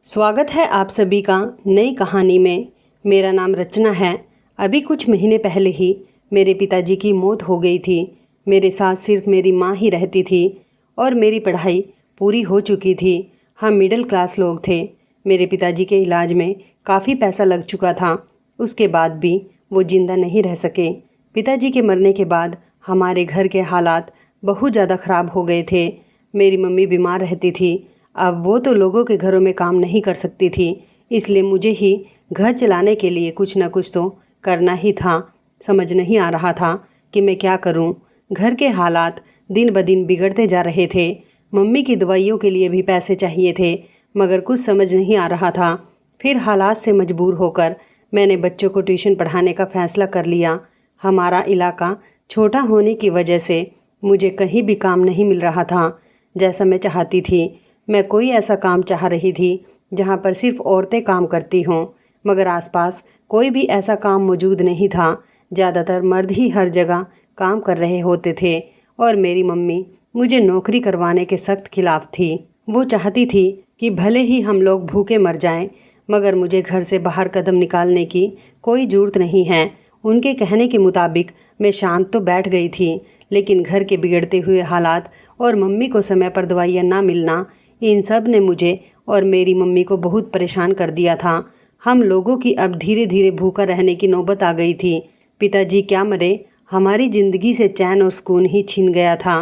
स्वागत है आप सभी का नई कहानी में। मेरा नाम रचना है। अभी कुछ महीने पहले ही मेरे पिताजी की मौत हो गई थी। मेरे साथ सिर्फ मेरी माँ ही रहती थी और मेरी पढ़ाई पूरी हो चुकी थी। हम मिडिल क्लास लोग थे। मेरे पिताजी के इलाज में काफ़ी पैसा लग चुका था। उसके बाद भी वो ज़िंदा नहीं रह सके। पिताजी के मरने के बाद हमारे घर के हालात बहुत ज़्यादा ख़राब हो गए थे। मेरी मम्मी बीमार रहती थी। अब वो तो लोगों के घरों में काम नहीं कर सकती थी, इसलिए मुझे ही घर चलाने के लिए कुछ न कुछ तो करना ही था। समझ नहीं आ रहा था कि मैं क्या करूं। घर के हालात दिन ब दिन बिगड़ते जा रहे थे। मम्मी की दवाइयों के लिए भी पैसे चाहिए थे, मगर कुछ समझ नहीं आ रहा था। फिर हालात से मजबूर होकर मैंने बच्चों को ट्यूशन पढ़ाने का फ़ैसला कर लिया। हमारा इलाका छोटा होने की वजह से मुझे कहीं भी काम नहीं मिल रहा था जैसा मैं चाहती थी। मैं कोई ऐसा काम चाह रही थी जहाँ पर सिर्फ औरतें काम करती हों, मगर आसपास कोई भी ऐसा काम मौजूद नहीं था। ज़्यादातर मर्द ही हर जगह काम कर रहे होते थे और मेरी मम्मी मुझे नौकरी करवाने के सख्त खिलाफ थी। वो चाहती थी कि भले ही हम लोग भूखे मर जाएं, मगर मुझे घर से बाहर कदम निकालने की कोई ज़रूरत नहीं है। उनके कहने के मुताबिक मैं शांत तो बैठ गई थी, लेकिन घर के बिगड़ते हुए हालात और मम्मी को समय पर दवाइयाँ ना मिलना, इन सब ने मुझे और मेरी मम्मी को बहुत परेशान कर दिया था। हम लोगों की अब धीरे धीरे भूखा रहने की नौबत आ गई थी। पिताजी क्या मरे, हमारी ज़िंदगी से चैन और सुकून ही छिन गया था।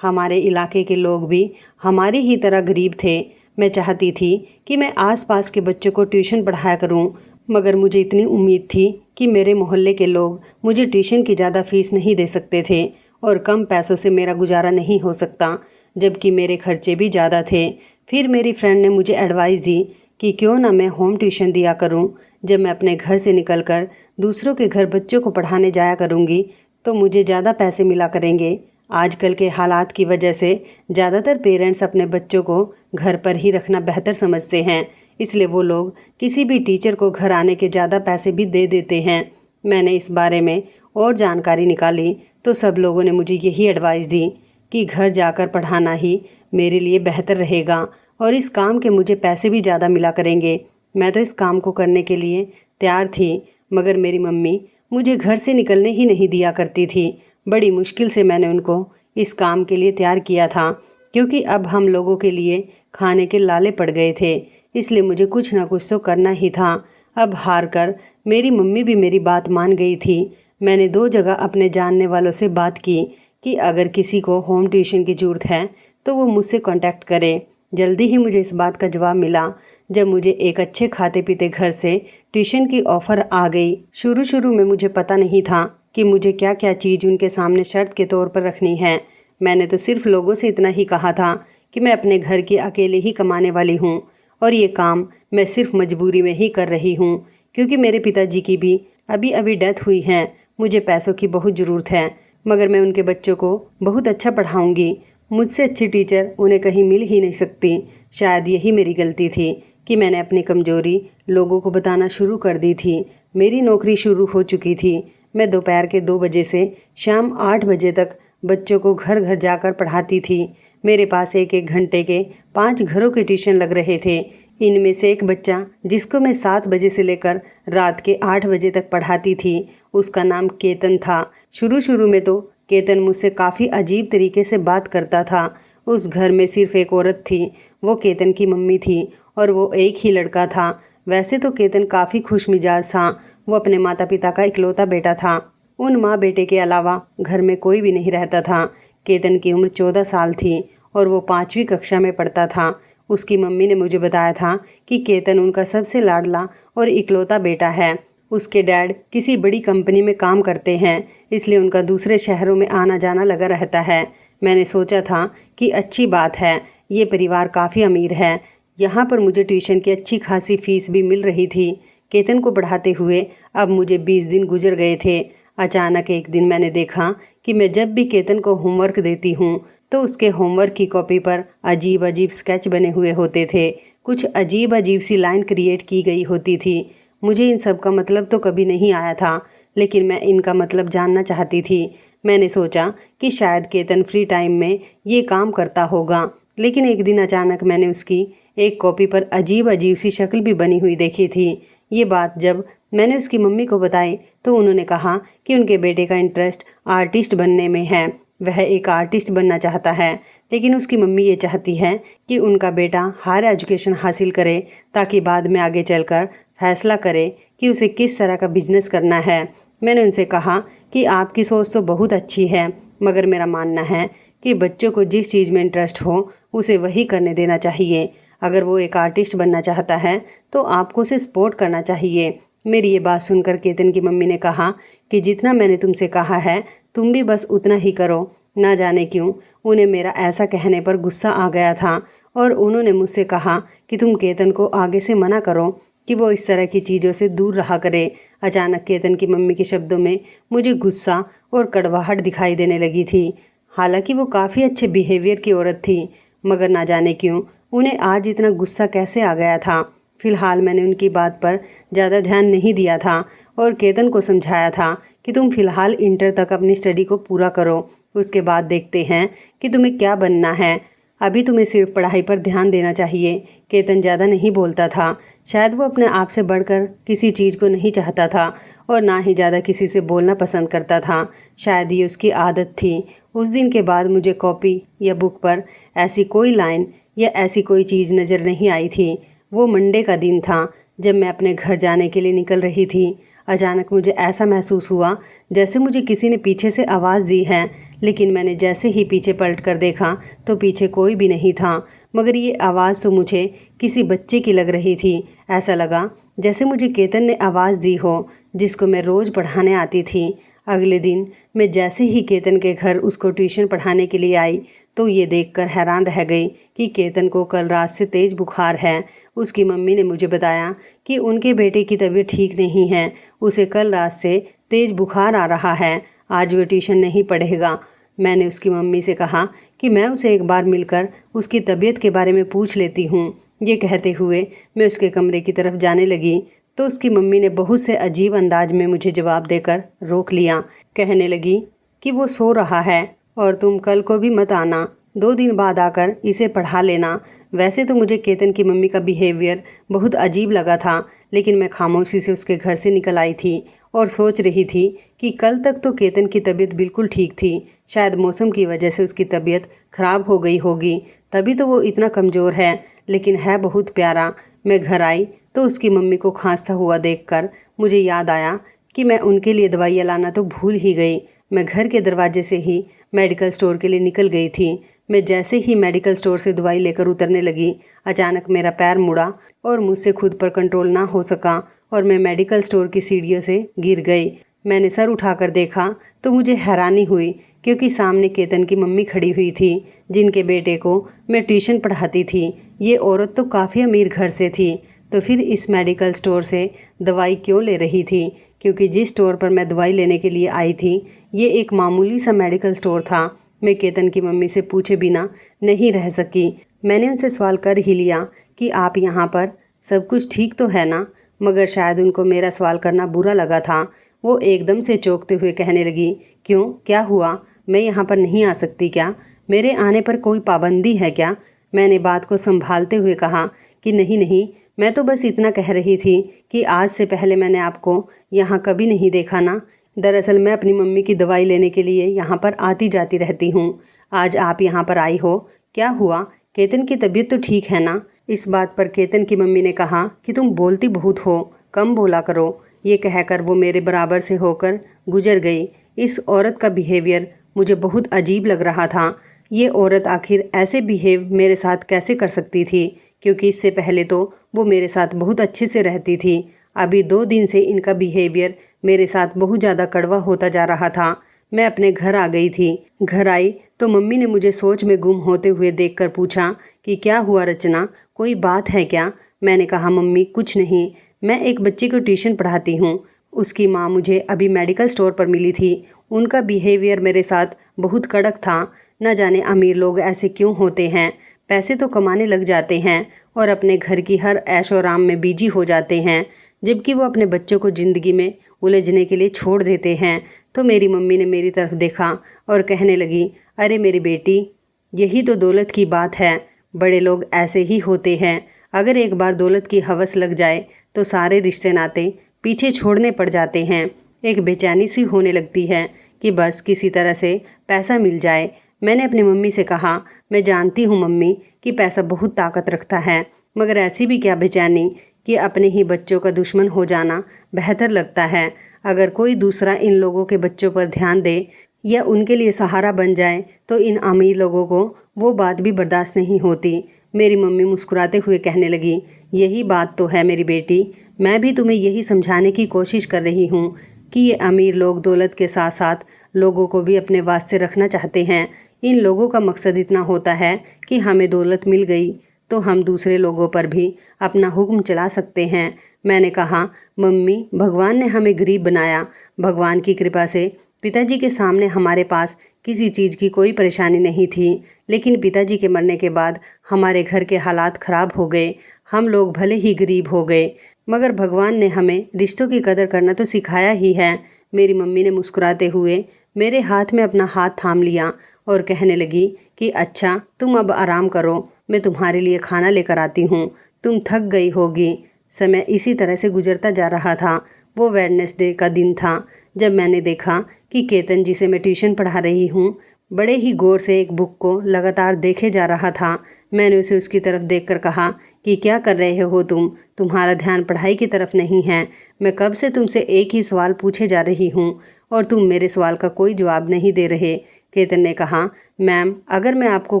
हमारे इलाके के लोग भी हमारी ही तरह गरीब थे। मैं चाहती थी कि मैं आसपास के बच्चों को ट्यूशन पढ़ाया करूं, मगर मुझे इतनी उम्मीद थी कि मेरे मोहल्ले के लोग मुझे ट्यूशन की ज़्यादा फीस नहीं दे सकते थे और कम पैसों से मेरा गुजारा नहीं हो सकता, जबकि मेरे खर्चे भी ज़्यादा थे। फिर मेरी फ्रेंड ने मुझे एडवाइस दी कि क्यों ना मैं होम ट्यूशन दिया करूं। जब मैं अपने घर से निकलकर दूसरों के घर बच्चों को पढ़ाने जाया करूंगी तो मुझे ज़्यादा पैसे मिला करेंगे। आजकल के हालात की वजह से ज़्यादातर पेरेंट्स अपने बच्चों को घर पर ही रखना बेहतर समझते हैं, इसलिए वो लोग किसी भी टीचर को घर आने के ज़्यादा पैसे भी दे देते हैं। मैंने इस बारे में और जानकारी निकाली तो सब लोगों ने मुझे यही एडवाइस दी कि घर जाकर पढ़ाना ही मेरे लिए बेहतर रहेगा और इस काम के मुझे पैसे भी ज़्यादा मिला करेंगे। मैं तो इस काम को करने के लिए तैयार थी, मगर मेरी मम्मी मुझे घर से निकलने ही नहीं दिया करती थी। बड़ी मुश्किल से मैंने उनको इस काम के लिए तैयार किया था, क्योंकि अब हम लोगों के लिए खाने के लाले पड़ गए थे, इसलिए मुझे कुछ ना कुछ तो करना ही था। अब हार कर मेरी मम्मी भी मेरी बात मान गई थी। मैंने 2 जगह अपने जानने वालों से बात की कि अगर किसी को होम ट्यूशन की ज़रूरत है तो वो मुझसे कांटेक्ट करे। जल्दी ही मुझे इस बात का जवाब मिला जब मुझे एक अच्छे खाते पीते घर से ट्यूशन की ऑफ़र आ गई। शुरू में मुझे पता नहीं था कि मुझे क्या क्या चीज़ उनके सामने शर्त के तौर पर रखनी है। मैंने तो सिर्फ लोगों से इतना ही कहा था कि मैं अपने घर की अकेले ही कमाने वाली हूँ और ये काम मैं सिर्फ मजबूरी में ही कर रही हूँ, क्योंकि मेरे पिताजी की भी अभी अभी डेथ हुई है। मुझे पैसों की बहुत ज़रूरत है, मगर मैं उनके बच्चों को बहुत अच्छा पढ़ाऊँगी। मुझसे अच्छी टीचर उन्हें कहीं मिल ही नहीं सकती। शायद यही मेरी गलती थी कि मैंने अपनी कमज़ोरी लोगों को बताना शुरू कर दी थी। मेरी नौकरी शुरू हो चुकी थी। मैं दोपहर के 2 बजे से शाम 8 बजे तक बच्चों को घर घर जाकर पढ़ाती थी। मेरे पास एक एक घंटे के 5 घरों के ट्यूशन लग रहे थे। इनमें से एक बच्चा जिसको मैं 7 बजे से लेकर रात के 8 बजे तक पढ़ाती थी, उसका नाम केतन था। शुरू में तो केतन मुझसे काफ़ी अजीब तरीके से बात करता था। उस घर में सिर्फ एक औरत थी, वो केतन की मम्मी थी और वो एक ही लड़का था। वैसे तो केतन काफ़ी खुश मिजाज था। वो अपने माता पिता का इकलौता बेटा था। उन माँ बेटे के अलावा घर में कोई भी नहीं रहता था। केतन की उम्र 14 साल थी और वो 5वीं कक्षा में पढ़ता था। उसकी मम्मी ने मुझे बताया था कि केतन उनका सबसे लाडला और इकलौता बेटा है। उसके डैड किसी बड़ी कंपनी में काम करते हैं, इसलिए उनका दूसरे शहरों में आना जाना लगा रहता है। मैंने सोचा था कि अच्छी बात है, ये परिवार काफ़ी अमीर है। यहाँ पर मुझे ट्यूशन की अच्छी खासी फीस भी मिल रही थी। केतन को पढ़ाते हुए अब मुझे 20 दिन गुजर गए थे। अचानक एक दिन मैंने देखा कि मैं जब भी केतन को होमवर्क देती हूँ तो उसके होमवर्क की कॉपी पर अजीब अजीब स्केच बने हुए होते थे। कुछ अजीब अजीब सी लाइन क्रिएट की गई होती थी। मुझे इन सब का मतलब तो कभी नहीं आया था, लेकिन मैं इनका मतलब जानना चाहती थी। मैंने सोचा कि शायद केतन फ्री टाइम में ये काम करता होगा, लेकिन एक दिन अचानक मैंने उसकी एक कॉपी पर अजीब अजीब सी शक्ल भी बनी हुई देखी थी। ये बात जब मैंने उसकी मम्मी को बताई तो उन्होंने कहा कि उनके बेटे का इंटरेस्ट आर्टिस्ट बनने में है। वह एक आर्टिस्ट बनना चाहता है, लेकिन उसकी मम्मी ये चाहती है कि उनका बेटा हायर एजुकेशन हासिल करे ताकि बाद में आगे चलकर फैसला करे कि उसे किस तरह का बिजनेस करना है। मैंने उनसे कहा कि आपकी सोच तो बहुत अच्छी है, मगर मेरा मानना है कि बच्चों को जिस चीज़ में इंटरेस्ट हो उसे वही करने देना चाहिए। अगर वो एक आर्टिस्ट बनना चाहता है तो आपको उसे सपोर्ट करना चाहिए। मेरी ये बात सुनकर केतन की मम्मी ने कहा कि जितना मैंने तुमसे कहा है तुम भी बस उतना ही करो। ना जाने क्यों उन्हें मेरा ऐसा कहने पर गुस्सा आ गया था और उन्होंने मुझसे कहा कि तुम केतन को आगे से मना करो कि वो इस तरह की चीज़ों से दूर रहा करे। अचानक केतन की मम्मी के शब्दों में मुझे गुस्सा और कड़वाहट दिखाई देने लगी थी। हालांकि वो काफ़ी अच्छे बिहेवियर की औरत थी, मगर ना जाने क्यों उन्हें आज इतना गुस्सा कैसे आ गया था। फिलहाल मैंने उनकी बात पर ज़्यादा ध्यान नहीं दिया था और केतन को समझाया था कि तुम फिलहाल इंटर तक अपनी स्टडी को पूरा करो, उसके बाद देखते हैं कि तुम्हें क्या बनना है। अभी तुम्हें सिर्फ पढ़ाई पर ध्यान देना चाहिए। केतन ज़्यादा नहीं बोलता था। शायद वो अपने आप से बढ़कर किसी चीज़ को नहीं चाहता था और ना ही ज़्यादा किसी से बोलना पसंद करता था। शायद ये उसकी आदत थी। उस दिन के बाद मुझे कॉपी या बुक पर ऐसी कोई लाइन या ऐसी कोई चीज़ नज़र नहीं आई थी। वो मंडे का दिन था जब मैं अपने घर जाने के लिए निकल रही थी। अचानक मुझे ऐसा महसूस हुआ जैसे मुझे किसी ने पीछे से आवाज़ दी है, लेकिन मैंने जैसे ही पीछे पलट कर देखा तो पीछे कोई भी नहीं था। मगर ये आवाज़ तो मुझे किसी बच्चे की लग रही थी। ऐसा लगा जैसे मुझे केतन ने आवाज़ दी हो, जिसको मैं रोज़ पढ़ाने आती थी। अगले दिन मैं जैसे ही केतन के घर उसको ट्यूशन पढ़ाने के लिए आई तो ये देखकर हैरान रह गई कि केतन को कल रात से तेज़ बुखार है। उसकी मम्मी ने मुझे बताया कि उनके बेटे की तबीयत ठीक नहीं है, उसे कल रात से तेज़ बुखार आ रहा है, आज वो ट्यूशन नहीं पढ़ेगा। मैंने उसकी मम्मी से कहा कि मैं उसे एक बार मिलकर उसकी तबीयत के बारे में पूछ लेती हूँ। ये कहते हुए मैं उसके कमरे की तरफ जाने लगी तो उसकी मम्मी ने बहुत से अजीब अंदाज में मुझे जवाब देकर रोक लिया। कहने लगी कि वो सो रहा है और तुम कल को भी मत आना, 2 दिन बाद आकर इसे पढ़ा लेना। वैसे तो मुझे केतन की मम्मी का बिहेवियर बहुत अजीब लगा था, लेकिन मैं खामोशी से उसके घर से निकल आई थी और सोच रही थी कि कल तक तो केतन की तबीयत बिल्कुल ठीक थी। शायद मौसम की वजह से उसकी तबीयत खराब हो गई होगी, तभी तो वो इतना कमज़ोर है, लेकिन है बहुत प्यारा। मैं घर आई तो उसकी मम्मी को खांसता हुआ देखकर मुझे याद आया कि मैं उनके लिए दवाइयाँ लाना तो भूल ही गई। मैं घर के दरवाजे से ही मेडिकल स्टोर के लिए निकल गई थी। मैं जैसे ही मेडिकल स्टोर से दवाई लेकर उतरने लगी, अचानक मेरा पैर मुड़ा और मुझसे खुद पर कंट्रोल ना हो सका और मैं मेडिकल स्टोर की सीढ़ियों से गिर गई। मैंने सर उठाकर देखा तो मुझे हैरानी हुई, क्योंकि सामने केतन की मम्मी खड़ी हुई थी, जिनके बेटे को मैं ट्यूशन पढ़ाती थी। ये औरत तो काफ़ी अमीर घर से थी, तो फिर इस मेडिकल स्टोर से दवाई क्यों ले रही थी? क्योंकि जिस स्टोर पर मैं दवाई लेने के लिए आई थी ये एक मामूली सा मेडिकल स्टोर था। मैं केतन की मम्मी से पूछे बिना नहीं रह सकी। मैंने उनसे सवाल कर ही लिया कि आप यहाँ पर सब कुछ ठीक तो है ना? मगर शायद उनको मेरा सवाल करना बुरा लगा था। वो एकदम से चौंकते हुए कहने लगी, क्यों, क्या हुआ? मैं यहाँ पर नहीं आ सकती क्या? मेरे आने पर कोई पाबंदी है क्या? मैंने बात को संभालते हुए कहा कि नहीं नहीं, मैं तो बस इतना कह रही थी कि आज से पहले मैंने आपको यहाँ कभी नहीं देखा ना। दरअसल मैं अपनी मम्मी की दवाई लेने के लिए यहाँ पर आती जाती रहती हूँ। आज आप यहाँ पर आई हो, क्या हुआ? केतन की तबीयत तो ठीक है ना? इस बात पर केतन की मम्मी ने कहा कि तुम बोलती बहुत हो, कम बोला करो। ये कहकर वो मेरे बराबर से होकर गुजर गई। इस औरत का बिहेवियर मुझे बहुत अजीब लग रहा था। ये औरत आखिर ऐसे बिहेव मेरे साथ कैसे कर सकती थी? क्योंकि इससे पहले तो वो मेरे साथ बहुत अच्छे से रहती थी। अभी 2 दिन से इनका बिहेवियर मेरे साथ बहुत ज़्यादा कड़वा होता जा रहा था। मैं अपने घर आ गई थी। घर आई तो मम्मी ने मुझे सोच में गुम होते हुए देखकर पूछा कि क्या हुआ रचना, कोई बात है क्या? मैंने कहा, मम्मी कुछ नहीं, मैं एक बच्चे को ट्यूशन पढ़ाती हूँ। उसकी माँ मुझे अभी मेडिकल स्टोर पर मिली थी। उनका बिहेवियर मेरे साथ बहुत कड़क था। न जाने अमीर लोग ऐसे क्यों होते हैं, पैसे तो कमाने लग जाते हैं और अपने घर की हर ऐशो आराम में बिजी हो जाते हैं, जबकि वो अपने बच्चों को ज़िंदगी में उलझने के लिए छोड़ देते हैं। तो मेरी मम्मी ने मेरी तरफ देखा और कहने लगी, अरे मेरी बेटी, यही तो दौलत की बात है। बड़े लोग ऐसे ही होते हैं। अगर एक बार दौलत की हवस लग जाए तो सारे रिश्ते नाते पीछे छोड़ने पड़ जाते हैं। एक बेचैनी सी होने लगती है कि बस किसी तरह से पैसा मिल जाए। मैंने अपनी मम्मी से कहा, मैं जानती हूँ मम्मी कि पैसा बहुत ताकत रखता है, मगर ऐसी भी क्या बेचैनी कि अपने ही बच्चों का दुश्मन हो जाना बेहतर लगता है। अगर कोई दूसरा इन लोगों के बच्चों पर ध्यान दे या उनके लिए सहारा बन जाए तो इन अमीर लोगों को वो बात भी बर्दाश्त नहीं होती। मेरी मम्मी मुस्कुराते हुए कहने लगी, यही बात तो है मेरी बेटी, मैं भी तुम्हें यही समझाने की कोशिश कर रही हूँ कि ये अमीर लोग दौलत के साथ साथ लोगों को भी अपने वास्ते रखना चाहते हैं। इन लोगों का मकसद इतना होता है कि हमें दौलत मिल गई तो हम दूसरे लोगों पर भी अपना हुक्म चला सकते हैं। मैंने कहा, मम्मी, भगवान ने हमें गरीब बनाया। भगवान की कृपा से पिताजी के सामने हमारे पास किसी चीज़ की कोई परेशानी नहीं थी, लेकिन पिताजी के मरने के बाद हमारे घर के हालात ख़राब हो गए। हम लोग भले ही गरीब हो गए, मगर भगवान ने हमें रिश्तों की कदर करना तो सिखाया ही है। मेरी मम्मी ने मुस्कुराते हुए मेरे हाथ में अपना हाथ थाम लिया और कहने लगी कि अच्छा, तुम अब आराम करो, मैं तुम्हारे लिए खाना लेकर आती हूँ, तुम थक गई होगी। समय इसी तरह से गुजरता जा रहा था। वो वेडनेसडे का दिन था जब मैंने देखा कि केतन, जिसे मैं ट्यूशन पढ़ा रही हूँ, बड़े ही गौर से एक बुक को लगातार देखे जा रहा था। मैंने उसे उसकी तरफ देखकर कहा कि क्या कर रहे हो तुम? तुम्हारा ध्यान पढ़ाई की तरफ नहीं है। मैं कब से तुमसे एक ही सवाल पूछे जा रही हूँ और तुम मेरे सवाल का कोई जवाब नहीं दे रहे। केतन ने कहा, मैम, अगर मैं आपको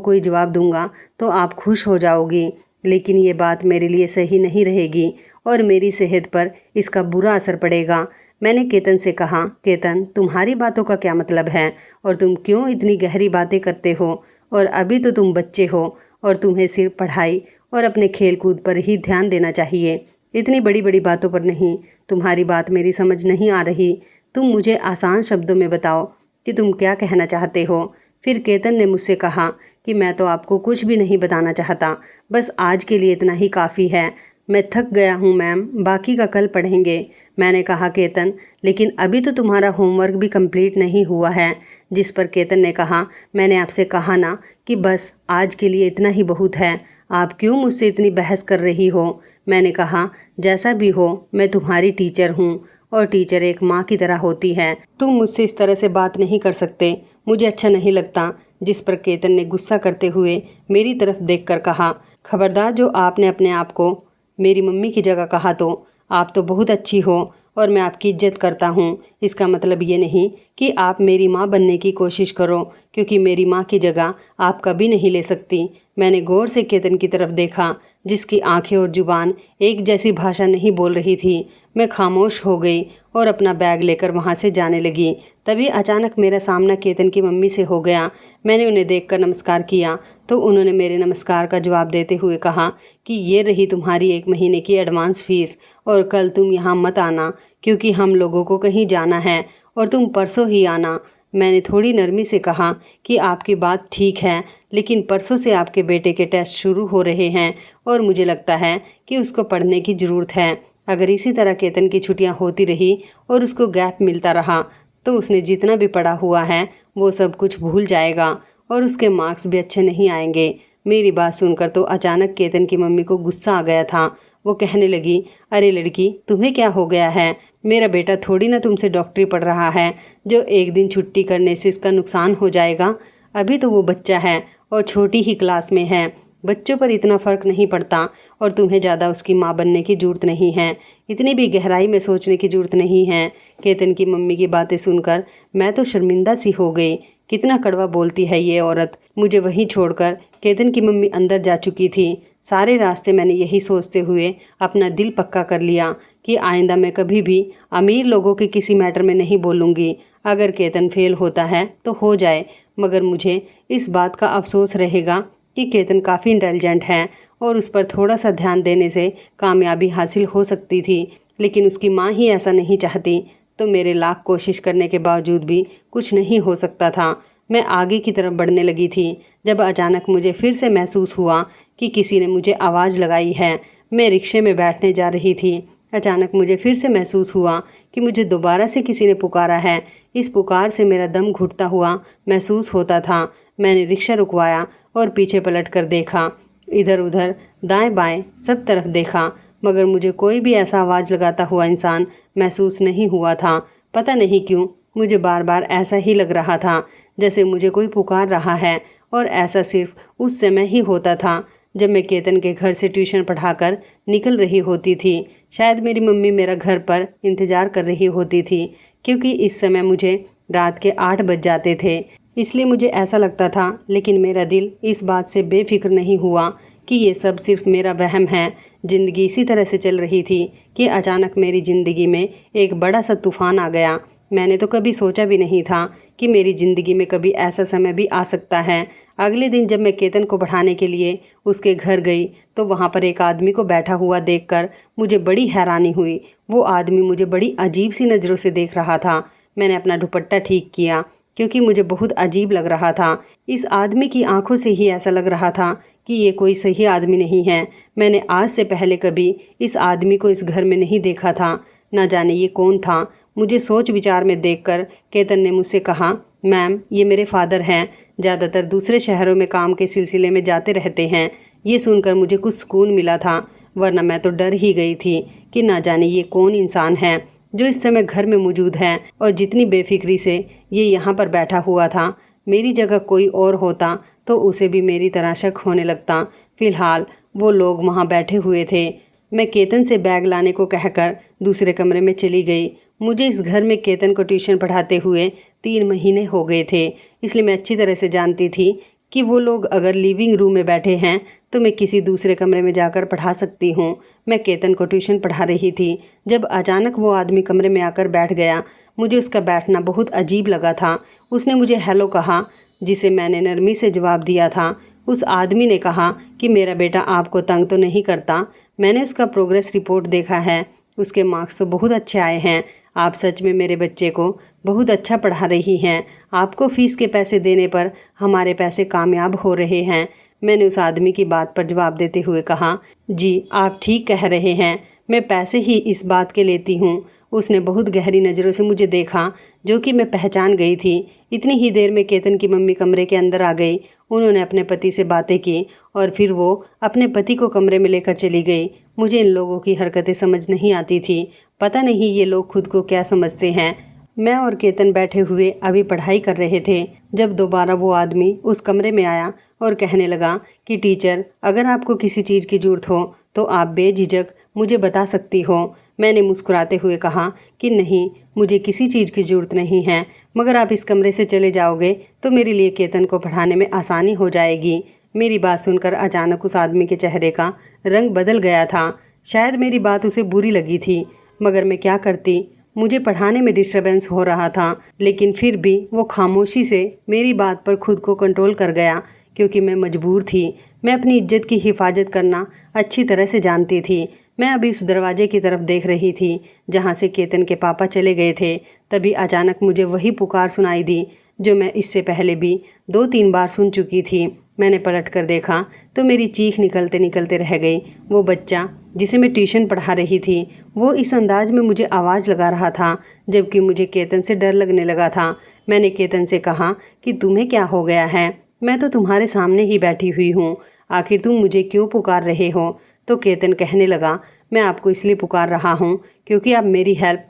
कोई जवाब दूंगा तो आप खुश हो जाओगी, लेकिन ये बात मेरे लिए सही नहीं रहेगी और मेरी सेहत पर इसका बुरा असर पड़ेगा। मैंने केतन से कहा, केतन, तुम्हारी बातों का क्या मतलब है और तुम क्यों इतनी गहरी बातें करते हो? और अभी तो तुम बच्चे हो और तुम्हें सिर्फ पढ़ाई और अपने खेल कूद पर ही ध्यान देना चाहिए, इतनी बड़ी बड़ी बातों पर नहीं। तुम्हारी बात मेरी समझ नहीं आ रही। तुम मुझे आसान शब्दों में बताओ कि तुम क्या कहना चाहते हो। फिर केतन ने मुझसे कहा कि मैं तो आपको कुछ भी नहीं बताना चाहता, बस आज के लिए इतना ही काफ़ी है। मैं थक गया हूँ मैम, बाकी का कल पढ़ेंगे। मैंने कहा, केतन, लेकिन अभी तो तुम्हारा होमवर्क भी कंप्लीट नहीं हुआ है। जिस पर केतन ने कहा, मैंने आपसे कहा ना कि बस आज के लिए इतना ही बहुत है, आप क्यों मुझसे इतनी बहस कर रही हो? मैंने कहा, जैसा भी हो, मैं तुम्हारी टीचर हूँ और टीचर एक माँ की तरह होती है। तुम मुझसे इस तरह से बात नहीं कर सकते, मुझे अच्छा नहीं लगता। जिस पर केतन ने गुस्सा करते हुए मेरी तरफ देखकर कहा, खबरदार, जो आपने अपने आप को मेरी मम्मी की जगह कहा तो आप तो बहुत अच्छी हो और मैं आपकी इज्जत करता हूँ। इसका मतलब ये नहीं कि आप मेरी माँ बनने की कोशिश करो, क्योंकि मेरी माँ की जगह आप कभी नहीं ले सकती। मैंने गौर से केतन की तरफ देखा, जिसकी आंखें और जुबान एक जैसी भाषा नहीं बोल रही थी। मैं खामोश हो गई और अपना बैग लेकर वहाँ से जाने लगी। तभी अचानक मेरा सामना केतन की मम्मी से हो गया। मैंने उन्हें देखकर नमस्कार किया तो उन्होंने मेरे नमस्कार का जवाब देते हुए कहा कि ये रही तुम्हारी 1 महीने की एडवांस फीस और कल तुम यहाँ मत आना, क्योंकि हम लोगों को कहीं जाना है और तुम परसों ही आना। मैंने थोड़ी नरमी से कहा कि आपकी बात ठीक है, लेकिन परसों से आपके बेटे के टेस्ट शुरू हो रहे हैं और मुझे लगता है कि उसको पढ़ने की ज़रूरत है। अगर इसी तरह केतन की छुट्टियां होती रही और उसको गैप मिलता रहा तो उसने जितना भी पढ़ा हुआ है वो सब कुछ भूल जाएगा और उसके मार्क्स भी अच्छे नहीं आएंगे। मेरी बात सुनकर तो अचानक केतन की मम्मी को गुस्सा आ गया था। वो कहने लगी, अरे लड़की, तुम्हें क्या हो गया है? मेरा बेटा थोड़ी ना तुमसे डॉक्टरी पढ़ रहा है जो एक दिन छुट्टी करने से इसका नुकसान हो जाएगा। अभी तो वो बच्चा है और छोटी ही क्लास में है। बच्चों पर इतना फ़र्क नहीं पड़ता और तुम्हें ज़्यादा उसकी माँ बनने की ज़रूरत नहीं है। इतनी भी गहराई में सोचने की ज़रूरत नहीं है। केतन की मम्मी की बातें सुनकर मैं तो शर्मिंदा सी हो गई। कितना कड़वा बोलती है ये औरत। मुझे वहीं छोड़कर केतन की मम्मी अंदर जा चुकी थी। सारे रास्ते मैंने यही सोचते हुए अपना दिल पक्का कर लिया कि आइंदा मैं कभी भी अमीर लोगों के किसी मैटर में नहीं बोलूँगी। अगर केतन फेल होता है तो हो जाए, मगर मुझे इस बात का अफसोस रहेगा कि केतन काफ़ी इंटेलिजेंट है और उस पर थोड़ा सा ध्यान देने से कामयाबी हासिल हो सकती थी, लेकिन उसकी माँ ही ऐसा नहीं चाहती तो मेरे लाख कोशिश करने के बावजूद भी कुछ नहीं हो सकता था। मैं आगे की तरफ बढ़ने लगी थी जब अचानक मुझे फिर से महसूस हुआ कि किसी ने मुझे आवाज़ लगाई है। मैं रिक्शे में बैठने जा रही थी। अचानक मुझे फिर से महसूस हुआ कि मुझे दोबारा से किसी ने पुकारा है। इस पुकार से मेरा दम घुटता हुआ महसूस होता था। मैंने रिक्शा रुकवाया और पीछे पलट कर देखा इधर उधर दाएं बाएं सब तरफ देखा, मगर मुझे कोई भी ऐसा आवाज़ लगाता हुआ इंसान महसूस नहीं हुआ था। पता नहीं क्यों मुझे बार बार ऐसा ही लग रहा था जैसे मुझे कोई पुकार रहा है, और ऐसा सिर्फ उस समय ही होता था जब मैं केतन के घर से ट्यूशन पढ़ाकर निकल रही होती थी। शायद मेरी मम्मी मेरा घर पर इंतज़ार कर रही होती थी, क्योंकि इस समय मुझे रात के 8 बज जाते थे। इसलिए मुझे ऐसा लगता था, लेकिन मेरा दिल इस बात से बेफिक्र नहीं हुआ कि ये सब सिर्फ मेरा वहम है। ज़िंदगी इसी तरह से चल रही थी कि अचानक मेरी ज़िंदगी में एक बड़ा सा तूफ़ान आ गया। मैंने तो कभी सोचा भी नहीं था कि मेरी ज़िंदगी में कभी ऐसा समय भी आ सकता है। अगले दिन जब मैं केतन को पढ़ाने के लिए उसके घर गई तो वहाँ पर एक आदमी को बैठा हुआ देखकर मुझे बड़ी हैरानी हुई। वो आदमी मुझे बड़ी अजीब सी नज़रों से देख रहा था। मैंने अपना दुपट्टा ठीक किया क्योंकि मुझे बहुत अजीब लग रहा था। इस आदमी की आंखों से ही ऐसा लग रहा था कि ये कोई सही आदमी नहीं है। मैंने आज से पहले कभी इस आदमी को इस घर में नहीं देखा था। न जाने ये कौन था। मुझे सोच विचार में देखकर केतन ने मुझसे कहा, मैम ये मेरे फादर हैं, ज़्यादातर दूसरे शहरों में काम के सिलसिले में जाते रहते हैं। ये सुनकर मुझे कुछ सुकून मिला था, वरना मैं तो डर ही गई थी कि ना जाने ये कौन इंसान है जो इस समय घर में मौजूद है और जितनी बेफिक्री से ये यहाँ पर बैठा हुआ था। मेरी जगह कोई और होता तो उसे भी मेरी तरह शक होने लगता। फिलहाल वो लोग वहाँ बैठे हुए थे। मैं केतन से बैग लाने को कहकर दूसरे कमरे में चली गई। मुझे इस घर में केतन को ट्यूशन पढ़ाते हुए 3 महीने हो गए थे, इसलिए मैं अच्छी तरह से जानती थी कि वो लोग अगर लिविंग रूम में बैठे हैं तो मैं किसी दूसरे कमरे में जाकर पढ़ा सकती हूँ। मैं केतन को ट्यूशन पढ़ा रही थी जब अचानक वो आदमी कमरे में आकर बैठ गया। मुझे उसका बैठना बहुत अजीब लगा था। उसने मुझे हेलो कहा, जिसे मैंने नरमी से जवाब दिया था। उस आदमी ने कहा कि मेरा बेटा आपको तंग तो नहीं करता। मैंने उसका प्रोग्रेस रिपोर्ट देखा है, उसके मार्क्स तो बहुत अच्छे आए हैं। आप सच में मेरे बच्चे को बहुत अच्छा पढ़ा रही हैं। आपको फ़ीस के पैसे देने पर हमारे पैसे कामयाब हो रहे हैं। मैंने उस आदमी की बात पर जवाब देते हुए कहा, जी आप ठीक कह रहे हैं, मैं पैसे ही इस बात के लेती हूँ। उसने बहुत गहरी नज़रों से मुझे देखा, जो कि मैं पहचान गई थी। इतनी ही देर में केतन की मम्मी कमरे के अंदर आ गई। उन्होंने अपने पति से बातें की और फिर वो अपने पति को कमरे में लेकर चली गई। मुझे इन लोगों की हरकतें समझ नहीं आती थी। पता नहीं ये लोग खुद को क्या समझते हैं। मैं और केतन बैठे हुए अभी पढ़ाई कर रहे थे जब दोबारा वो आदमी उस कमरे में आया और कहने लगा कि टीचर, अगर आपको किसी चीज़ की ज़रूरत हो तो आप बेझिझक मुझे बता सकती हो। मैंने मुस्कुराते हुए कहा कि नहीं, मुझे किसी चीज़ की ज़रूरत नहीं है, मगर आप इस कमरे से चले जाओगे तो मेरे लिए केतन को पढ़ाने में आसानी हो जाएगी। मेरी बात सुनकर अचानक उस आदमी के चेहरे का रंग बदल गया था। शायद मेरी बात उसे बुरी लगी थी, मगर मैं क्या करती। मुझे पढ़ाने में डिस्टर्बेंस हो रहा था, लेकिन फिर भी वो खामोशी से मेरी बात पर खुद को कंट्रोल कर गया, क्योंकि मैं मजबूर थी। मैं अपनी इज्जत की हिफाजत करना अच्छी तरह से जानती थी। मैं अभी उस दरवाजे की तरफ देख रही थी जहाँ से केतन के पापा चले गए थे। तभी अचानक मुझे वही पुकार सुनाई दी जो मैं इससे पहले भी 2-3 बार सुन चुकी थी। मैंने पलट कर देखा तो मेरी चीख निकलते निकलते रह गई। वो बच्चा जिसे मैं ट्यूशन पढ़ा रही थी, वो इस अंदाज में मुझे आवाज़ लगा रहा था, जबकि मुझे केतन से डर लगने लगा था। मैंने केतन से कहा कि तुम्हें क्या हो गया है? मैं तो तुम्हारे सामने ही बैठी हुई हूँ, आखिर तुम मुझे क्यों पुकार रहे हो? तो केतन कहने लगा, मैं आपको इसलिए पुकार रहा हूँ क्योंकि आप मेरी हेल्प।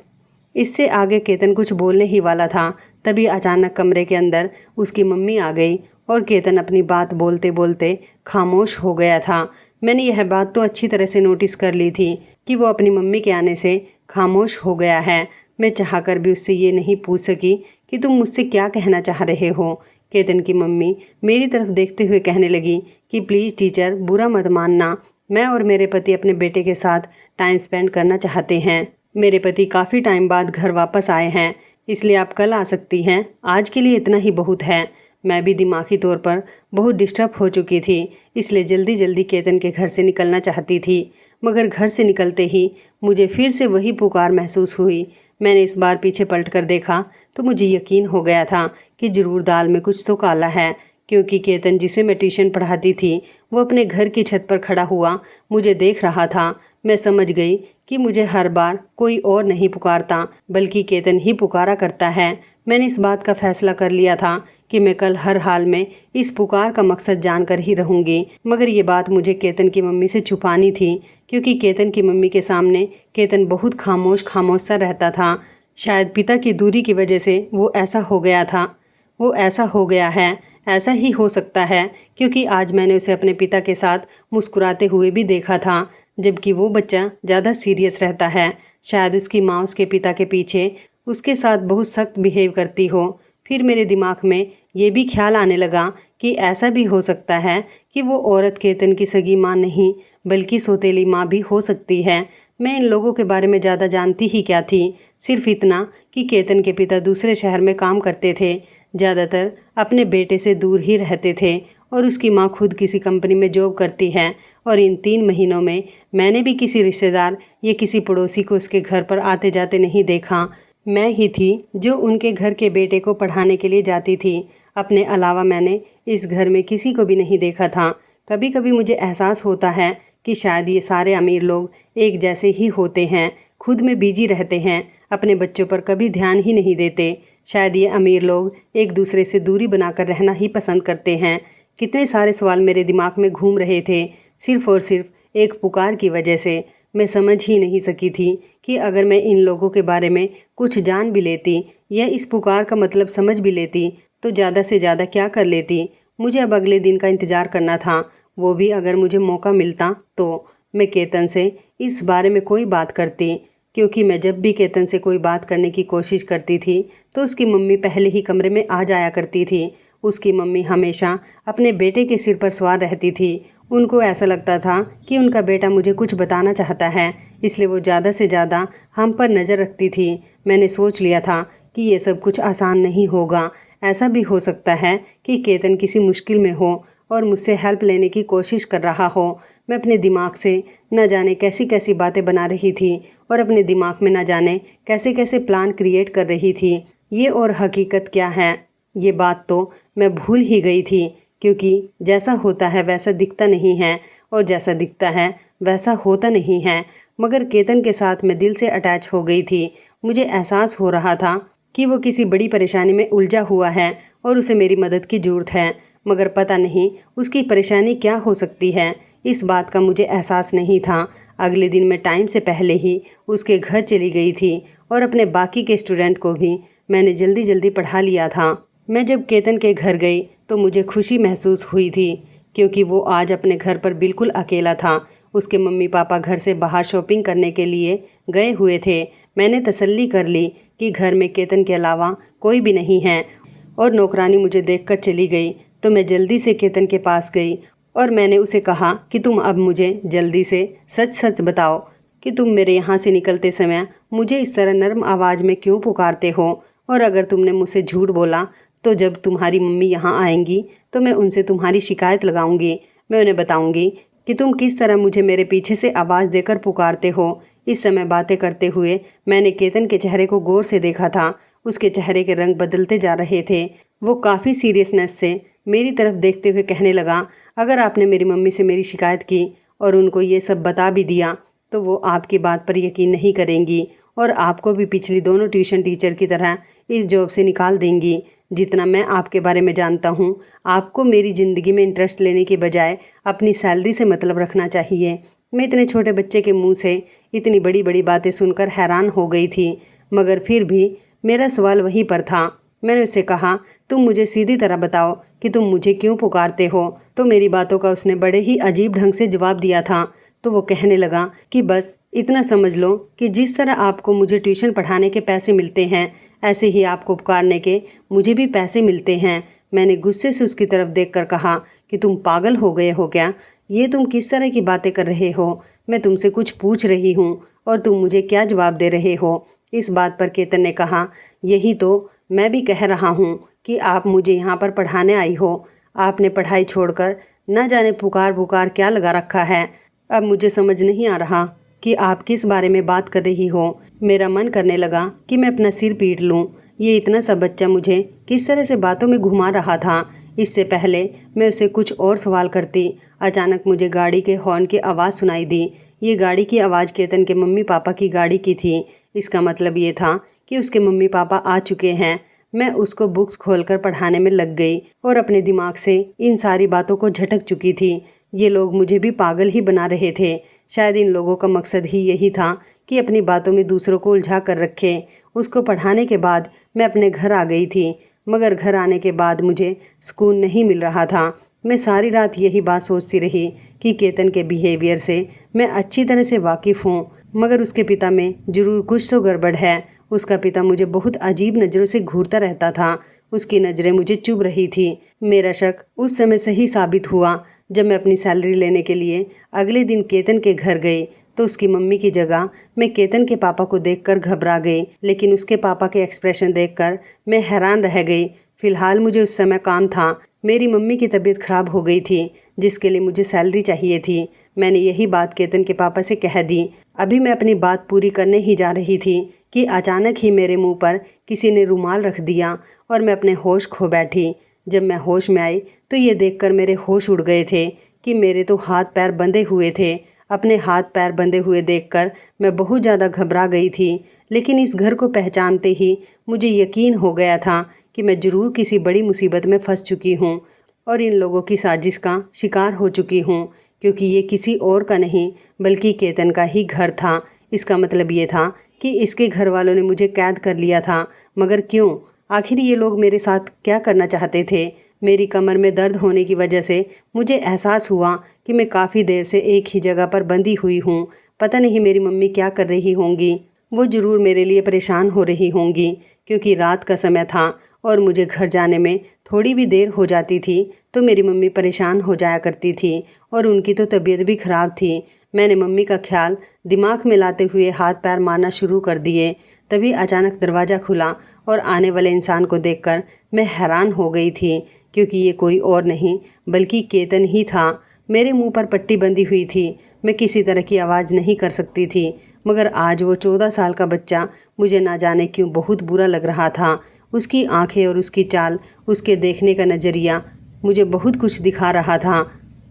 इससे आगे केतन कुछ बोलने ही वाला था, तभी अचानक कमरे के अंदर उसकी मम्मी आ गई और केतन अपनी बात बोलते बोलते खामोश हो गया था। मैंने यह बात तो अच्छी तरह से नोटिस कर ली थी कि वो अपनी मम्मी के आने से खामोश हो गया है। मैं चाहकर भी उससे ये नहीं पूछ सकी कि तुम मुझसे क्या कहना चाह रहे हो। केतन की मम्मी मेरी तरफ देखते हुए कहने लगी कि प्लीज़ टीचर, बुरा मत मानना, मैं और मेरे पति अपने बेटे के साथ टाइम स्पेंड करना चाहते हैं। मेरे पति काफ़ी टाइम बाद घर वापस आए हैं, इसलिए आप कल आ सकती हैं। आज के लिए इतना ही बहुत है। मैं भी दिमागी तौर पर बहुत डिस्टर्ब हो चुकी थी, इसलिए जल्दी जल्दी केतन के घर से निकलना चाहती थी, मगर घर से निकलते ही मुझे फिर से वही पुकार महसूस हुई। मैंने इस बार पीछे पलट कर देखा तो मुझे यकीन हो गया था कि ज़रूर दाल में कुछ तो काला है, क्योंकि केतन जिसे मैं ट्यूशन पढ़ाती थी वो अपने घर की छत पर खड़ा हुआ मुझे देख रहा था। मैं समझ गई कि मुझे हर बार कोई और नहीं पुकारता, बल्कि केतन ही पुकारा करता है। मैंने इस बात का फैसला कर लिया था कि मैं कल हर हाल में इस पुकार का मकसद जानकर ही रहूंगी। मगर ये बात मुझे केतन की मम्मी से छुपानी थी, क्योंकि केतन की मम्मी के सामने केतन बहुत खामोश खामोश सा रहता था। शायद पिता की दूरी की वजह से वो ऐसा हो गया था, वो ऐसा हो गया है। ऐसा ही हो सकता है क्योंकि आज मैंने उसे अपने पिता के साथ मुस्कुराते हुए भी देखा था, जबकि वो बच्चा ज़्यादा सीरियस रहता है। शायद उसकी माँ उसके पिता के पीछे उसके साथ बहुत सख्त बिहेव करती हो। फिर मेरे दिमाग में ये भी ख्याल आने लगा कि ऐसा भी हो सकता है कि वो औरत केतन की सगी माँ नहीं बल्कि सौतेली माँ भी हो सकती है। मैं इन लोगों के बारे में ज़्यादा जानती ही क्या थी, सिर्फ इतना कि केतन के पिता दूसरे शहर में काम करते थे, ज़्यादातर अपने बेटे से दूर ही रहते थे, और उसकी माँ खुद किसी कंपनी में जॉब करती है। और इन 3 महीनों में मैंने भी किसी रिश्तेदार या किसी पड़ोसी को उसके घर पर आते जाते नहीं देखा। मैं ही थी जो उनके घर के बेटे को पढ़ाने के लिए जाती थी। अपने अलावा मैंने इस घर में किसी को भी नहीं देखा था। कभी कभी मुझे एहसास होता है कि शायद ये सारे अमीर लोग एक जैसे ही होते हैं, खुद में बिजी रहते हैं, अपने बच्चों पर कभी ध्यान ही नहीं देते। शायद ये अमीर लोग एक दूसरे से दूरी बनाकर रहना ही पसंद करते हैं। कितने सारे सवाल मेरे दिमाग में घूम रहे थे, सिर्फ और सिर्फ एक पुकार की वजह से। मैं समझ ही नहीं सकी थी कि अगर मैं इन लोगों के बारे में कुछ जान भी लेती या इस पुकार का मतलब समझ भी लेती तो ज़्यादा से ज़्यादा क्या कर लेती। मुझे अब अगले दिन का इंतज़ार करना था, वो भी अगर मुझे मौका मिलता तो मैं केतन से इस बारे में कोई बात करती, क्योंकि मैं जब भी केतन से कोई बात करने की कोशिश करती थी तो उसकी मम्मी पहले ही कमरे में आ जाया करती थी। उसकी मम्मी हमेशा अपने बेटे के सिर पर सवार रहती थी। उनको ऐसा लगता था कि उनका बेटा मुझे कुछ बताना चाहता है, इसलिए वो ज़्यादा से ज़्यादा हम पर नज़र रखती थी। मैंने सोच लिया था कि ये सब कुछ आसान नहीं होगा। ऐसा भी हो सकता है कि केतन किसी मुश्किल में हो और मुझसे हेल्प लेने की कोशिश कर रहा हो। मैं अपने दिमाग से न जाने कैसी कैसी बातें बना रही थी और अपने दिमाग में न जाने कैसे कैसे प्लान क्रिएट कर रही थी। ये और हकीकत क्या है, ये बात तो मैं भूल ही गई थी, क्योंकि जैसा होता है वैसा दिखता नहीं है और जैसा दिखता है वैसा होता नहीं है। मगर केतन के साथ मैं दिल से अटैच हो गई थी। मुझे एहसास हो रहा था कि वो किसी बड़ी परेशानी में उलझा हुआ है और उसे मेरी मदद की ज़रूरत है, मगर पता नहीं उसकी परेशानी क्या हो सकती है, इस बात का मुझे एहसास नहीं था। अगले दिन मैं टाइम से पहले ही उसके घर चली गई थी और अपने बाकी के स्टूडेंट को भी मैंने जल्दी जल्दी पढ़ा लिया था। मैं जब केतन के घर गई तो मुझे खुशी महसूस हुई थी, क्योंकि वो आज अपने घर पर बिल्कुल अकेला था। उसके मम्मी पापा घर से बाहर शॉपिंग करने के लिए गए हुए थे। मैंने तसल्ली कर ली कि घर में केतन के अलावा कोई भी नहीं है और नौकरानी मुझे देखकर चली गई। तो मैं जल्दी से केतन के पास गई और मैंने उसे कहा कि तुम अब मुझे जल्दी से सच सच बताओ कि तुम मेरे यहाँ से निकलते समय मुझे इस तरह नर्म आवाज़ में क्यों पुकारते हो, और अगर तुमने मुझसे झूठ बोला तो जब तुम्हारी मम्मी यहाँ आएंगी तो मैं उनसे तुम्हारी शिकायत लगाऊंगी। मैं उन्हें बताऊंगी कि तुम किस तरह मुझे मेरे पीछे से आवाज़ देकर पुकारते हो। इस समय बातें करते हुए मैंने केतन के चेहरे को गौर से देखा था। उसके चेहरे के रंग बदलते जा रहे थे। वो काफ़ी सीरियसनेस से मेरी तरफ देखते हुए कहने लगा, अगर आपने मेरी मम्मी से मेरी शिकायत की और उनको ये सब बता भी दिया तो वो आपकी बात पर यकीन नहीं करेंगी और आपको भी पिछली दोनों ट्यूशन टीचर की तरह इस जॉब से निकाल देंगी। जितना मैं आपके बारे में जानता हूँ, आपको मेरी ज़िंदगी में इंटरेस्ट लेने के बजाय अपनी सैलरी से मतलब रखना चाहिए। मैं इतने छोटे बच्चे के मुंह से इतनी बड़ी बड़ी बातें सुनकर हैरान हो गई थी, मगर फिर भी मेरा सवाल वहीं पर था। मैंने उससे कहा, तुम मुझे सीधी तरह बताओ कि तुम मुझे क्यों पुकारते हो। तो मेरी बातों का उसने बड़े ही अजीब ढंग से जवाब दिया था। तो वो कहने लगा कि बस इतना समझ लो कि जिस तरह आपको मुझे ट्यूशन पढ़ाने के पैसे मिलते हैं, ऐसे ही आपको पुकारने के मुझे भी पैसे मिलते हैं। मैंने गुस्से से उसकी तरफ देखकर कहा कि तुम पागल हो गए हो क्या? ये तुम किस तरह की बातें कर रहे हो? मैं तुमसे कुछ पूछ रही हूँ और तुम मुझे क्या जवाब दे रहे हो? इस बात पर केतन ने कहा, यही तो मैं भी कह रहा हूँ कि आप मुझे यहाँ पर पढ़ाने आई हो। आपने पढ़ाई छोड़कर न जाने पुकार पुकार क्या लगा रखा है। अब मुझे समझ नहीं आ रहा कि आप किस बारे में बात कर रही हो। मेरा मन करने लगा कि मैं अपना सिर पीट लूं। ये इतना सा बच्चा मुझे किस तरह से बातों में घुमा रहा था। इससे पहले मैं उसे कुछ और सवाल करती, अचानक मुझे गाड़ी के हॉर्न की आवाज़ सुनाई दी। ये गाड़ी की आवाज़ केतन के मम्मी पापा की गाड़ी की थी। इसका मतलब ये था कि उसके मम्मी पापा आ चुके हैं। मैं उसको बुक्स खोलकर पढ़ाने में लग गई और अपने दिमाग से इन सारी बातों को झटक चुकी थी। ये लोग मुझे भी पागल ही बना रहे थे। शायद इन लोगों का मकसद ही यही था कि अपनी बातों में दूसरों को उलझा कर रखे। उसको पढ़ाने के बाद मैं अपने घर आ गई थी, मगर घर आने के बाद मुझे सुकून नहीं मिल रहा था। मैं सारी रात यही बात सोचती रही कि केतन के बिहेवियर से मैं अच्छी तरह से वाकिफ़ हूँ, मगर उसके पिता में ज़रूर कुछ तो गड़बड़ है। उसका पिता मुझे बहुत अजीब नज़रों से घूरता रहता था। उसकी नज़रें मुझे चुभ रही थी। मेरा शक उस समय सही साबित हुआ जब मैं अपनी सैलरी लेने के लिए अगले दिन केतन के घर गई, तो उसकी मम्मी की जगह मैं केतन के पापा को देखकर घबरा गई। लेकिन उसके पापा के एक्सप्रेशन देखकर मैं हैरान रह गई। फिलहाल मुझे उस समय काम था। मेरी मम्मी की तबीयत खराब हो गई थी, जिसके लिए मुझे सैलरी चाहिए थी। मैंने यही बात केतन के पापा से कह दी। अभी मैं अपनी बात पूरी करने ही जा रही थी कि अचानक ही मेरे मुंह पर किसी ने रुमाल रख दिया और मैं अपने होश खो बैठी। जब मैं होश में आई तो ये देखकर मेरे होश उड़ गए थे कि मेरे तो हाथ पैर बंधे हुए थे। अपने हाथ पैर बंधे हुए देखकर मैं बहुत ज़्यादा घबरा गई थी। लेकिन इस घर को पहचानते ही मुझे यकीन हो गया था कि मैं ज़रूर किसी बड़ी मुसीबत में फंस चुकी हूँ और इन लोगों की साजिश का शिकार हो चुकी हूँ, क्योंकि ये किसी और का नहीं बल्कि केतन का ही घर था। इसका मतलब ये था कि इसके घर वालों ने मुझे कैद कर लिया था। मगर क्यों? आखिर ये लोग मेरे साथ क्या करना चाहते थे? मेरी कमर में दर्द होने की वजह से मुझे एहसास हुआ कि मैं काफ़ी देर से एक ही जगह पर बंधी हुई हूँ। पता नहीं मेरी मम्मी क्या कर रही होंगी। वो ज़रूर मेरे लिए परेशान हो रही होंगी, क्योंकि रात का समय था और मुझे घर जाने में थोड़ी भी देर हो जाती थी तो मेरी मम्मी परेशान हो जाया करती थी और उनकी तो तबीयत भी ख़राब थी। मैंने मम्मी का ख्याल दिमाग में लाते हुए हाथ पैर मारना शुरू कर दिए। तभी अचानक दरवाज़ा खुला और आने वाले इंसान को देखकर मैं हैरान हो गई थी, क्योंकि ये कोई और नहीं बल्कि केतन ही था। मेरे मुंह पर पट्टी बंधी हुई थी। मैं किसी तरह की आवाज़ नहीं कर सकती थी, मगर आज वो 14 साल का बच्चा मुझे ना जाने क्यों बहुत बुरा लग रहा था। उसकी आंखें और उसकी चाल, उसके देखने का नज़रिया मुझे बहुत कुछ दिखा रहा था।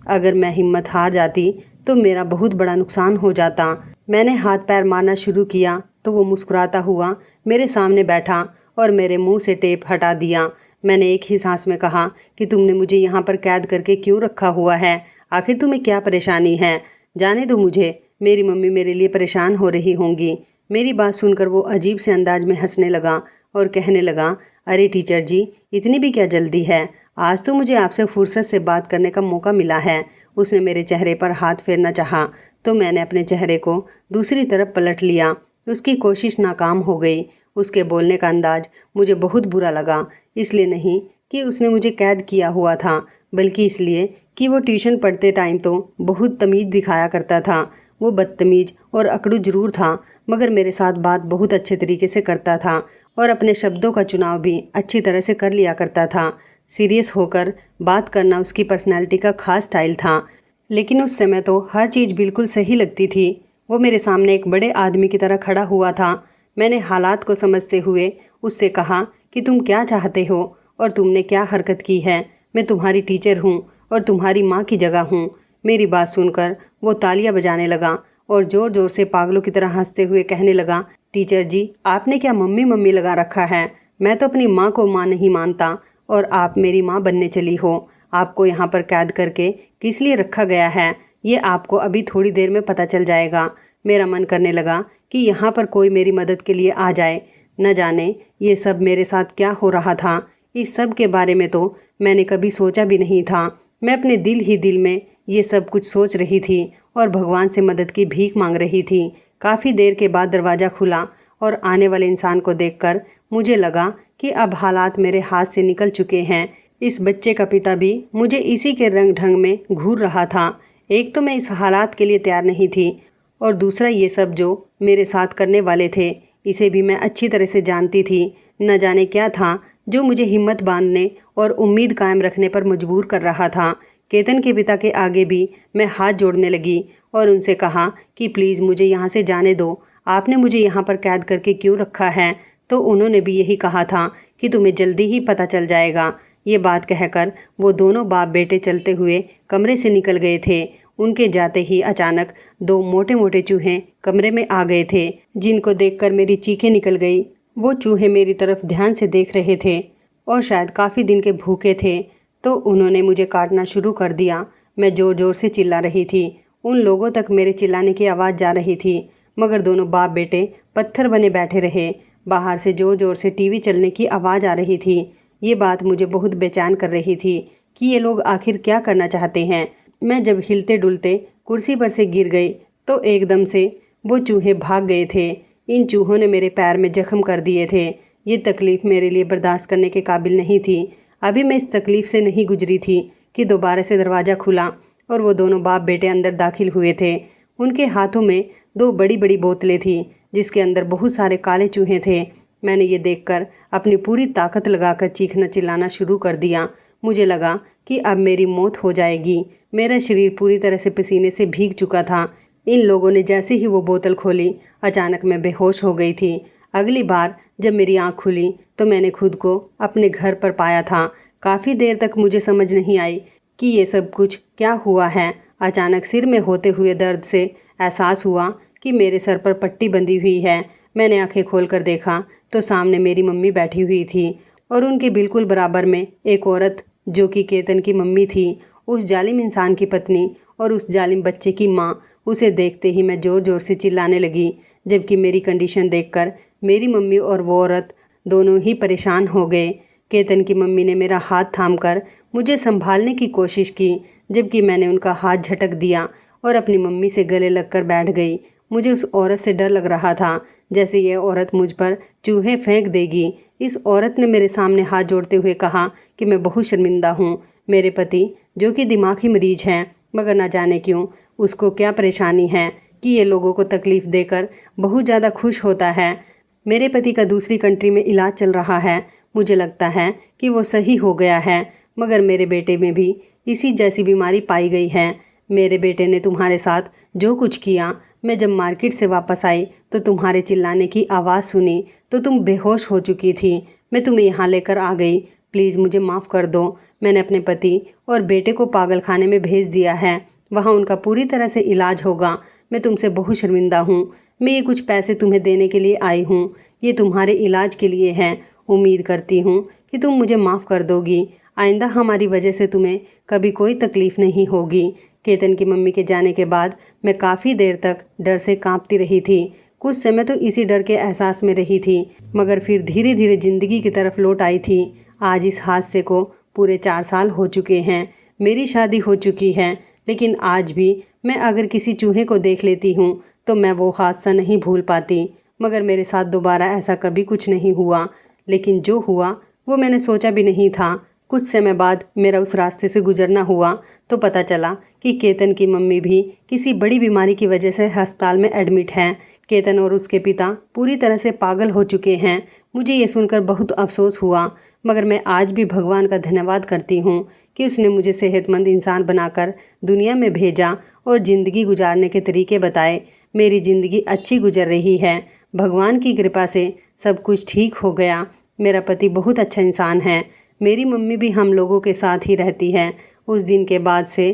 अगर मैं हिम्मत हार जाती तो मेरा बहुत बड़ा नुकसान हो जाता। मैंने हाथ पैर मारना शुरू किया तो वो मुस्कुराता हुआ मेरे सामने बैठा और मेरे मुंह से टेप हटा दिया। मैंने एक ही सांस में कहा कि तुमने मुझे यहाँ पर कैद करके क्यों रखा हुआ है? आखिर तुम्हें क्या परेशानी है? जाने दो मुझे। मेरी मम्मी मेरे लिए परेशान हो रही होंगी। मेरी बात सुनकर वो अजीब से अंदाज में हंसने लगा और कहने लगा, अरे टीचर जी, इतनी भी क्या जल्दी है? आज तो मुझे आपसे फुर्सत से बात करने का मौका मिला है। उसने मेरे चेहरे पर हाथ फेरना चाहा तो मैंने अपने चेहरे को दूसरी तरफ पलट लिया। उसकी कोशिश नाकाम हो गई। उसके बोलने का अंदाज मुझे बहुत बुरा लगा, इसलिए नहीं कि उसने मुझे कैद किया हुआ था, बल्कि इसलिए कि वो ट्यूशन पढ़ते टाइम तो बहुत तमीज़ दिखाया करता था। वो बदतमीज़ और अकड़ू जरूर था, मगर मेरे साथ बात बहुत अच्छे तरीके से करता था और अपने शब्दों का चुनाव भी अच्छी तरह से कर लिया करता था। सीरियस होकर बात करना उसकी पर्सनैलिटी का खास स्टाइल था। लेकिन उस समय तो हर चीज़ बिल्कुल सही लगती थी। वो मेरे सामने एक बड़े आदमी की तरह खड़ा हुआ था। मैंने हालात को समझते हुए उससे कहा कि तुम क्या चाहते हो और तुमने क्या हरकत की है? मैं तुम्हारी टीचर हूँ और तुम्हारी माँ की जगह हूँ। मेरी बात सुनकर वो तालियां बजाने लगा और ज़ोर ज़ोर से पागलों की तरह हंसते हुए कहने लगा, टीचर जी, आपने क्या मम्मी मम्मी लगा रखा है? मैं तो अपनी माँ को माँ नहीं मानता और आप मेरी माँ बनने चली हो। आपको यहाँ पर कैद करके किस लिए रखा गया है, ये आपको अभी थोड़ी देर में पता चल जाएगा। मेरा मन करने लगा कि यहाँ पर कोई मेरी मदद के लिए आ जाए। न जाने ये सब मेरे साथ क्या हो रहा था। इस सब के बारे में तो मैंने कभी सोचा भी नहीं था। मैं अपने दिल ही दिल में ये सब कुछ सोच रही थी और भगवान से मदद की भीख मांग रही थी। काफ़ी देर के बाद दरवाज़ा खुला और आने वाले इंसान को देखकर मुझे लगा कि अब हालात मेरे हाथ से निकल चुके हैं। इस बच्चे का पिता भी मुझे इसी के रंग ढंग में घूर रहा था। एक तो मैं इस हालात के लिए तैयार नहीं थी और दूसरा ये सब जो मेरे साथ करने वाले थे, इसे भी मैं अच्छी तरह से जानती थी। न जाने क्या था जो मुझे हिम्मत बांधने और उम्मीद कायम रखने पर मजबूर कर रहा था। केतन के पिता के आगे भी मैं हाथ जोड़ने लगी और उनसे कहा कि प्लीज़ मुझे यहाँ से जाने दो। आपने मुझे यहाँ पर कैद करके क्यों रखा है? तो उन्होंने भी यही कहा था कि तुम्हें जल्दी ही पता चल जाएगा। ये बात कहकर वो दोनों बाप बेटे चलते हुए कमरे से निकल गए थे। उनके जाते ही अचानक दो मोटे मोटे चूहे कमरे में आ गए थे, जिनको देखकर मेरी चीखें निकल गई वो चूहे मेरी तरफ ध्यान से देख रहे थे और शायद काफ़ी दिन के भूखे थे, तो उन्होंने मुझे काटना शुरू कर दिया। मैं ज़ोर ज़ोर से चिल्ला रही थी। उन लोगों तक मेरे चिल्लाने की आवाज़ जा रही थी, मगर दोनों बाप बेटे पत्थर बने बैठे रहे। बाहर से ज़ोर ज़ोर से टीवी चलने की आवाज़ आ रही थी। ये बात मुझे बहुत बेचैन कर रही थी कि ये लोग आखिर क्या करना चाहते हैं। मैं जब हिलते डुलते कुर्सी पर से गिर गई तो एकदम से वो चूहे भाग गए थे। इन चूहों ने मेरे पैर में जख्म कर दिए थे। ये तकलीफ़ मेरे लिए बर्दाश्त करने के काबिल नहीं थी। अभी मैं इस तकलीफ़ से नहीं गुजरी थी कि दोबारा से दरवाज़ा खुला और वो दोनों बाप बेटे अंदर दाखिल हुए थे। उनके हाथों में 2 बड़ी बड़ी बोतलें थीं जिसके अंदर बहुत सारे काले चूहे थे। मैंने ये देखकर अपनी पूरी ताकत लगाकर चीखना चिल्लाना शुरू कर दिया। मुझे लगा कि अब मेरी मौत हो जाएगी। मेरा शरीर पूरी तरह से पसीने से भीग चुका था। इन लोगों ने जैसे ही वो बोतल खोली, अचानक मैं बेहोश हो गई थी। अगली बार जब मेरी आँख खुली तो मैंने खुद को अपने घर पर पाया था। काफ़ी देर तक मुझे समझ नहीं आई कि ये सब कुछ क्या हुआ है। अचानक सिर में होते हुए दर्द से एहसास हुआ कि मेरे सर पर पट्टी बंधी हुई है। मैंने आंखें खोलकर देखा तो सामने मेरी मम्मी बैठी हुई थी और उनके बिल्कुल बराबर में एक औरत जो कि केतन की मम्मी थी, उस जालिम इंसान की पत्नी और उस जालिम बच्चे की माँ। उसे देखते ही मैं ज़ोर ज़ोर से चिल्लाने लगी, जबकि मेरी कंडीशन देखकर मेरी मम्मी और वो औरत दोनों ही परेशान हो गए। केतन की मम्मी ने मेरा हाथ थामकर मुझे संभालने की कोशिश की, जबकि मैंने उनका हाथ झटक दिया और अपनी मम्मी से गले लगकर बैठ गई। मुझे उस औरत से डर लग रहा था, जैसे यह औरत मुझ पर चूहे फेंक देगी। इस औरत ने मेरे सामने हाथ जोड़ते हुए कहा कि मैं बहुत शर्मिंदा हूँ। मेरे पति जो कि दिमागी मरीज हैं, मगर ना जाने क्यों उसको क्या परेशानी है कि ये लोगों को तकलीफ़ देकर बहुत ज़्यादा खुश होता है। मेरे पति का दूसरी कंट्री में इलाज चल रहा है। मुझे लगता है कि वो सही हो गया है, मगर मेरे बेटे में भी इसी जैसी बीमारी पाई गई है। मेरे बेटे ने तुम्हारे साथ जो कुछ किया, मैं जब मार्केट से वापस आई तो तुम्हारे चिल्लाने की आवाज़ सुनी तो तुम बेहोश हो चुकी थी। मैं तुम्हें यहाँ लेकर आ गई। प्लीज़ मुझे माफ़ कर दो। मैंने अपने पति और बेटे को पागल खाने में भेज दिया है। वहाँ उनका पूरी तरह से इलाज होगा। मैं तुमसे बहुत शर्मिंदा हूँ। मैं ये कुछ पैसे तुम्हें देने के लिए आई हूँ। ये तुम्हारे इलाज के लिए हैं। उम्मीद करती हूँ कि तुम मुझे माफ़ कर दोगी। आइंदा हमारी वजह से तुम्हें कभी कोई तकलीफ़ नहीं होगी। केतन की मम्मी के जाने के बाद मैं काफ़ी देर तक डर से कांपती रही थी। कुछ समय तो इसी डर के एहसास में रही थी, मगर फिर धीरे धीरे ज़िंदगी की तरफ लौट आई थी। आज इस हादसे को पूरे 4 साल हो चुके हैं। मेरी शादी हो चुकी है, लेकिन आज भी मैं अगर किसी चूहे को देख लेती हूँ तो मैं वो हादसा नहीं भूल पाती। मगर मेरे साथ दोबारा ऐसा कभी कुछ नहीं हुआ, लेकिन जो हुआ वो मैंने सोचा भी नहीं था। कुछ समय बाद मेरा उस रास्ते से गुजरना हुआ तो पता चला कि केतन की मम्मी भी किसी बड़ी बीमारी की वजह से अस्पताल में एडमिट हैं। केतन और उसके पिता पूरी तरह से पागल हो चुके हैं। मुझे ये सुनकर बहुत अफसोस हुआ, मगर मैं आज भी भगवान का धन्यवाद करती हूँ कि उसने मुझे सेहतमंद इंसान बनाकर दुनिया में भेजा और ज़िंदगी गुजारने के तरीके बताए। मेरी ज़िंदगी अच्छी गुजर रही है। भगवान की कृपा से सब कुछ ठीक हो गया। मेरा पति बहुत अच्छा इंसान है। मेरी मम्मी भी हम लोगों के साथ ही रहती है। उस दिन के बाद से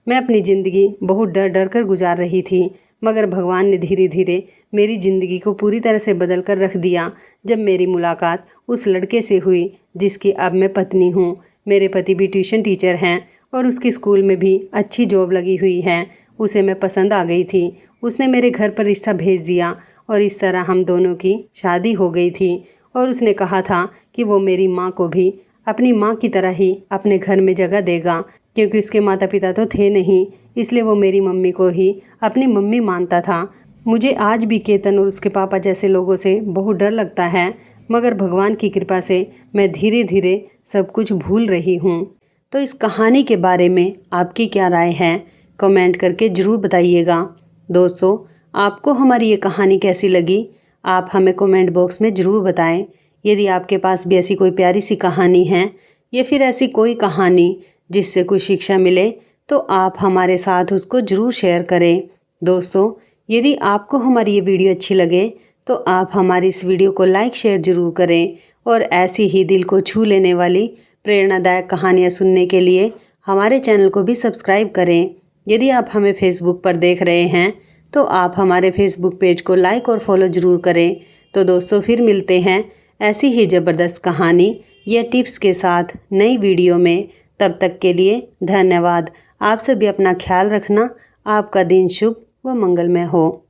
मैं अपनी ज़िंदगी बहुत डर डर कर गुजार रही थी, मगर भगवान ने धीरे धीरे मेरी ज़िंदगी को पूरी तरह से बदल कर रख दिया जब मेरी मुलाकात उस लड़के से हुई जिसकी अब मैं पत्नी हूँ। मेरे पति भी ट्यूशन टीचर हैं और उसके स्कूल में भी अच्छी जॉब लगी हुई है। उसे मैं पसंद आ गई थी। उसने मेरे घर पर रिश्ता भेज दिया और इस तरह हम दोनों की शादी हो गई थी। और उसने कहा था कि वो मेरी माँ को भी अपनी माँ की तरह ही अपने घर में जगह देगा, क्योंकि उसके माता पिता तो थे नहीं, इसलिए वो मेरी मम्मी को ही अपनी मम्मी मानता था। मुझे आज भी केतन और उसके पापा जैसे लोगों से बहुत डर लगता है, मगर भगवान की कृपा से मैं धीरे धीरे सब कुछ भूल रही हूँ। तो इस कहानी के बारे में आपकी क्या राय है, कमेंट करके ज़रूर बताइएगा। दोस्तों, आपको हमारी ये कहानी कैसी लगी, आप हमें कमेंट बॉक्स में ज़रूर बताएं। यदि आपके पास भी ऐसी कोई प्यारी सी कहानी है या फिर ऐसी कोई कहानी जिससे कुछ शिक्षा मिले, तो आप हमारे साथ उसको ज़रूर शेयर करें। दोस्तों, यदि आपको हमारी ये वीडियो अच्छी लगे तो आप हमारी इस वीडियो को लाइक शेयर ज़रूर करें और ऐसी ही दिल को छू लेने वाली प्रेरणादायक कहानियाँ सुनने के लिए हमारे चैनल को भी सब्सक्राइब करें। यदि आप हमें फेसबुक पर देख रहे हैं तो आप हमारे फेसबुक पेज को लाइक और फॉलो ज़रूर करें। तो दोस्तों फिर मिलते हैं ऐसी ही ज़बरदस्त कहानी या टिप्स के साथ नई वीडियो में। तब तक के लिए धन्यवाद। आप सभी अपना ख्याल रखना। आपका दिन शुभ व मंगलमय हो।